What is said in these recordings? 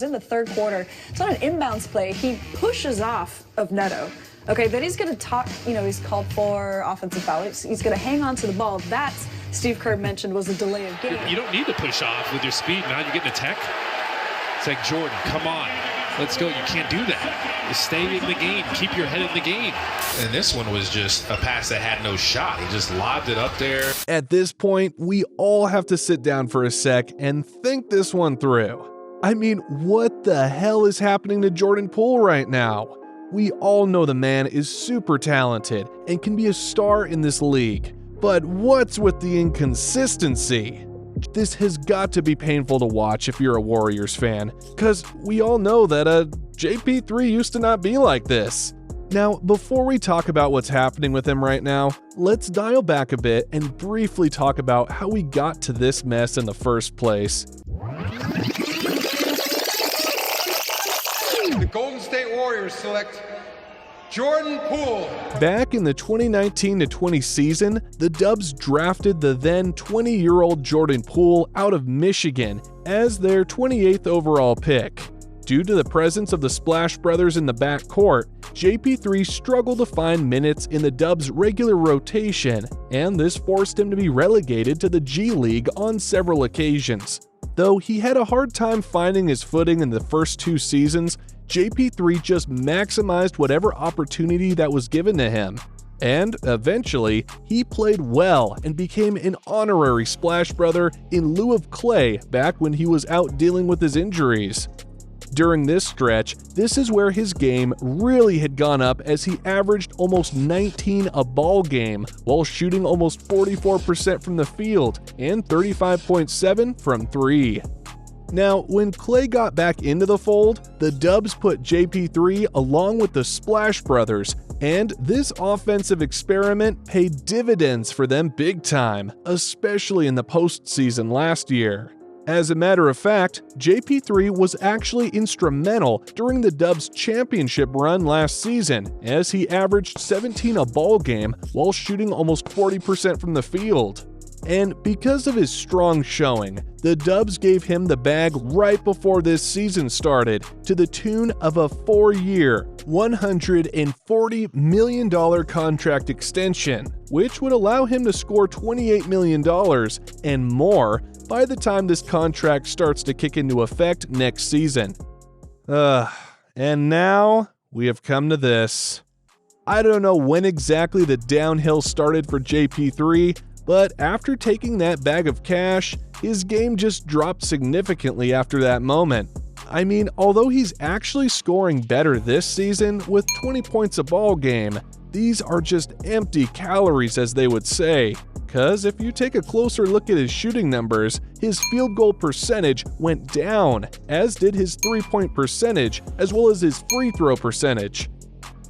In the third quarter, it's not an inbounds play. He pushes off of Neto. Okay, then he's going to talk, he's called for offensive foul. He's going to hang on to the ball. That's, Steve Kerr mentioned, was a delay of game. You don't need to push off with your speed. Now you're getting a tech. It's like, Jordan, come on. Let's go. You can't do that. Just stay in the game. Keep your head in the game. And this one was just a pass that had no shot. He just lobbed it up there. At this point, we all have to sit down for a sec and think this one through. I mean, what the hell is happening to Jordan Poole right now? We all know the man is super talented and can be a star in this league. But what's with the inconsistency? This has got to be painful to watch if you're a Warriors fan, because we all know that JP3 used to not be like this. Now, before we talk about what's happening with him right now, let's dial back a bit and briefly talk about how we got to this mess in the first place. The Golden State Warriors select Jordan Poole. Back in the 2019-20 season, the Dubs drafted the then 20-year-old Jordan Poole out of Michigan as their 28th overall pick. Due to the presence of the Splash Brothers in the backcourt, JP3 struggled to find minutes in the Dubs' regular rotation, and this forced him to be relegated to the G League on several occasions. Though he had a hard time finding his footing in the first two seasons, JP3 just maximized whatever opportunity that was given to him. And eventually, he played well and became an honorary Splash Brother in lieu of Clay back when he was out dealing with his injuries. During this stretch, this is where his game really had gone up, as he averaged almost 19 a ball game while shooting almost 44% from the field and 35.7 from three. Now, when Clay got back into the fold, the Dubs put JP3 along with the Splash Brothers, and this offensive experiment paid dividends for them big time, especially in the postseason last year. As a matter of fact, JP3 was actually instrumental during the Dubs' championship run last season, as he averaged 17 a ball game while shooting almost 40% from the field. And because of his strong showing, the Dubs gave him the bag right before this season started, to the tune of a 4-year, $140 million contract extension, which would allow him to score $28 million and more by the time this contract starts to kick into effect next season. And now we have come to this. I don't know when exactly the downhill started for JP3, but after taking that bag of cash, his game just dropped significantly after that moment. I mean, although he's actually scoring better this season with 20 points a ball game, these are just empty calories, as they would say. Cause if you take a closer look at his shooting numbers, his field goal percentage went down, as did his 3-point percentage, as well as his free throw percentage.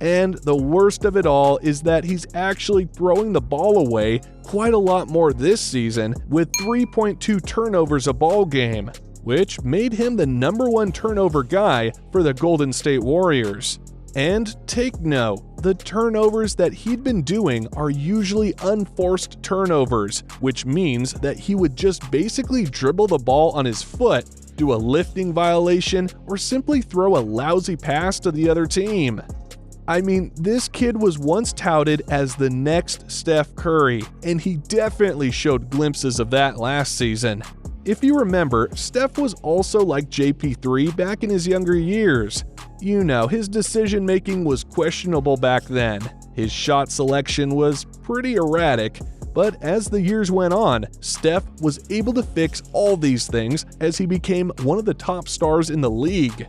And the worst of it all is that he's actually throwing the ball away quite a lot more this season, with 3.2 turnovers a ball game, which made him the #1 turnover guy for the Golden State Warriors. And take note, the turnovers that he'd been doing are usually unforced turnovers, which means that he would just basically dribble the ball on his foot, do a lifting violation, or simply throw a lousy pass to the other team. I mean, this kid was once touted as the next Steph Curry, and he definitely showed glimpses of that last season. If you remember, Steph was also like JP3 back in his younger years. You know, his decision-making was questionable back then. His shot selection was pretty erratic, but as the years went on, Steph was able to fix all these things as he became one of the top stars in the league.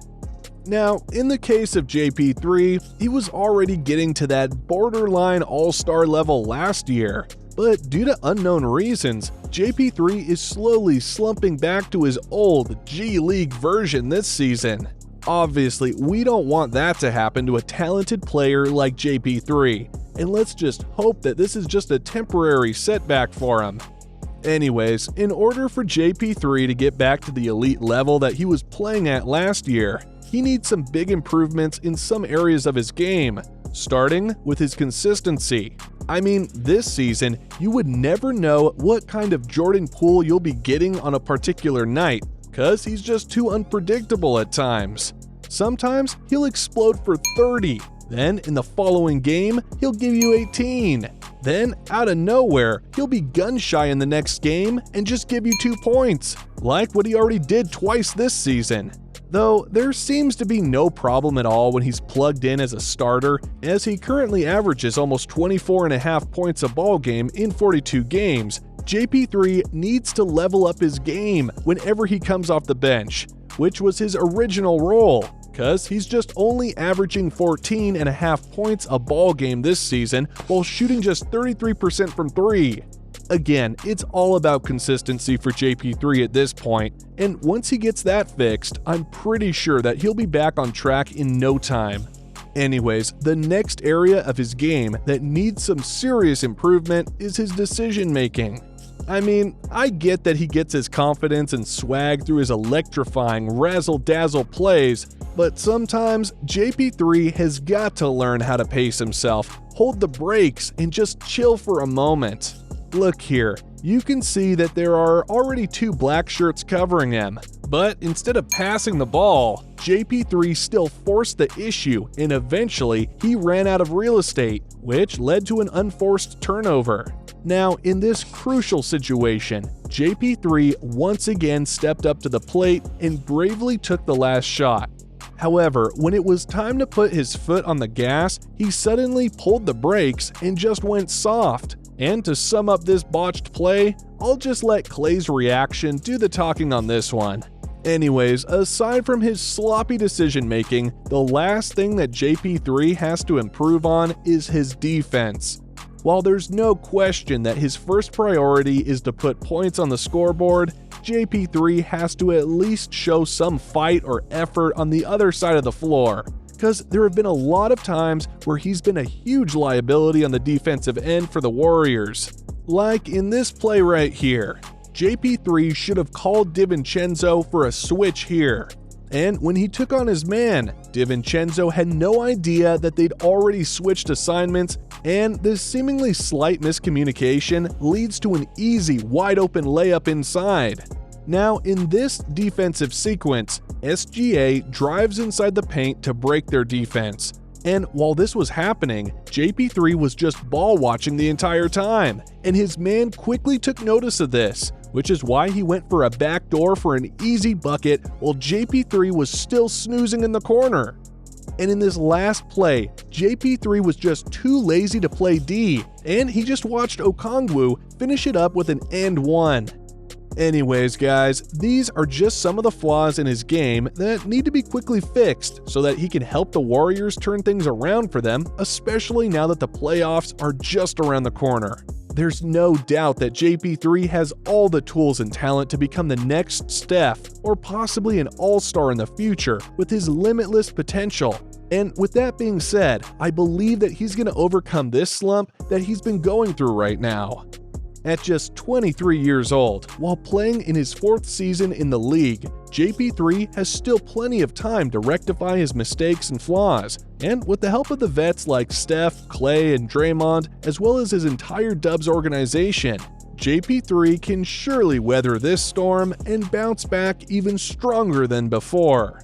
Now, in the case of JP3, he was already getting to that borderline all-star level last year, but due to unknown reasons, JP3 is slowly slumping back to his old G League version this season. Obviously, we don't want that to happen to a talented player like JP3, and let's just hope that this is just a temporary setback for him. Anyways, in order for JP3 to get back to the elite level that he was playing at last year, he needs some big improvements in some areas of his game, starting with his consistency. I mean, this season, you would never know what kind of Jordan Poole you'll be getting on a particular night, cause he's just too unpredictable at times. Sometimes he'll explode for 30, then in the following game, he'll give you 18. Then, out of nowhere, he'll be gun-shy in the next game and just give you 2 points, like what he already did twice this season. Though there seems to be no problem at all when he's plugged in as a starter, as he currently averages almost 24.5 points a ball game in 42 games, JP3 needs to level up his game whenever he comes off the bench, which was his original role, cause he's just only averaging 14.5 points a ball game this season while shooting just 33% from 3. Again, it's all about consistency for JP3 at this point, and once he gets that fixed, I'm pretty sure that he'll be back on track in no time. Anyways, the next area of his game that needs some serious improvement is his decision making. I mean, I get that he gets his confidence and swag through his electrifying razzle-dazzle plays, but sometimes JP3 has got to learn how to pace himself, hold the brakes, and just chill for a moment. Look here, you can see that there are already 2 black shirts covering him, but instead of passing the ball, JP3 still forced the issue and eventually he ran out of real estate, which led to an unforced turnover. Now, in this crucial situation, JP3 once again stepped up to the plate and bravely took the last shot. However, when it was time to put his foot on the gas, he suddenly pulled the brakes and just went soft. And to sum up this botched play, I'll just let Clay's reaction do the talking on this one. Anyways, aside from his sloppy decision making, the last thing that JP3 has to improve on is his defense. While there's no question that his first priority is to put points on the scoreboard, JP3 has to at least show some fight or effort on the other side of the floor, because there have been a lot of times where he's been a huge liability on the defensive end for the Warriors. Like in this play right here, JP3 should have called DiVincenzo for a switch here. And when he took on his man, DiVincenzo had no idea that they'd already switched assignments, and this seemingly slight miscommunication leads to an easy, wide-open layup inside. Now, in this defensive sequence, SGA drives inside the paint to break their defense. And while this was happening, JP3 was just ball watching the entire time, and his man quickly took notice of this, which is why he went for a backdoor for an easy bucket while JP3 was still snoozing in the corner. And in this last play, JP3 was just too lazy to play D, and he just watched Okongwu finish it up with an and one. Anyways guys, these are just some of the flaws in his game that need to be quickly fixed so that he can help the Warriors turn things around for them, especially now that the playoffs are just around the corner. There's no doubt that JP3 has all the tools and talent to become the next Steph, or possibly an all-star in the future with his limitless potential. And with that being said, I believe that he's going to overcome this slump that he's been going through right now. At just 23 years old, while playing in his 4th season in the league, JP3 has still plenty of time to rectify his mistakes and flaws, and with the help of the vets like Steph, Clay, and Draymond, as well as his entire Dubs organization, JP3 can surely weather this storm and bounce back even stronger than before.